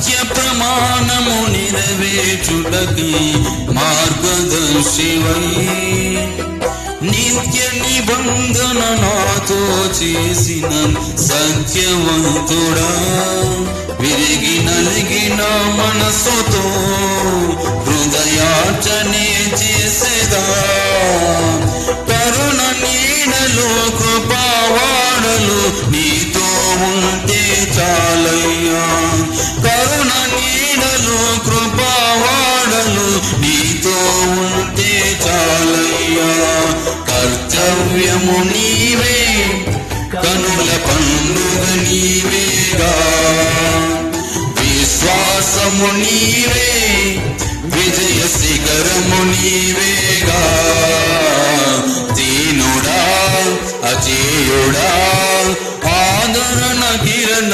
సత్య ప్రమాణము నెరవేర్చుటకి మార్గదర్శివై నిత్య నిబంధన నాతో చేసిన సత్యవంతుడా విరిగి నలిగిన మనసుతో హృదయార్చనే చేసేదా కరుణ నీడలో కృపావాడలు నీతో ఉంటే చాలయ్యా కరుణ నీడలో కృపావాడలు నీతో ఉంటే చాలయ్యా కర్తవ్యము నీవే కనుల పండుగ నీవేగా విశ్వాసము నీవే విజయ శిఖరము నీవేగా దీనుడా అజేయుడా ఆదరణ కిరణ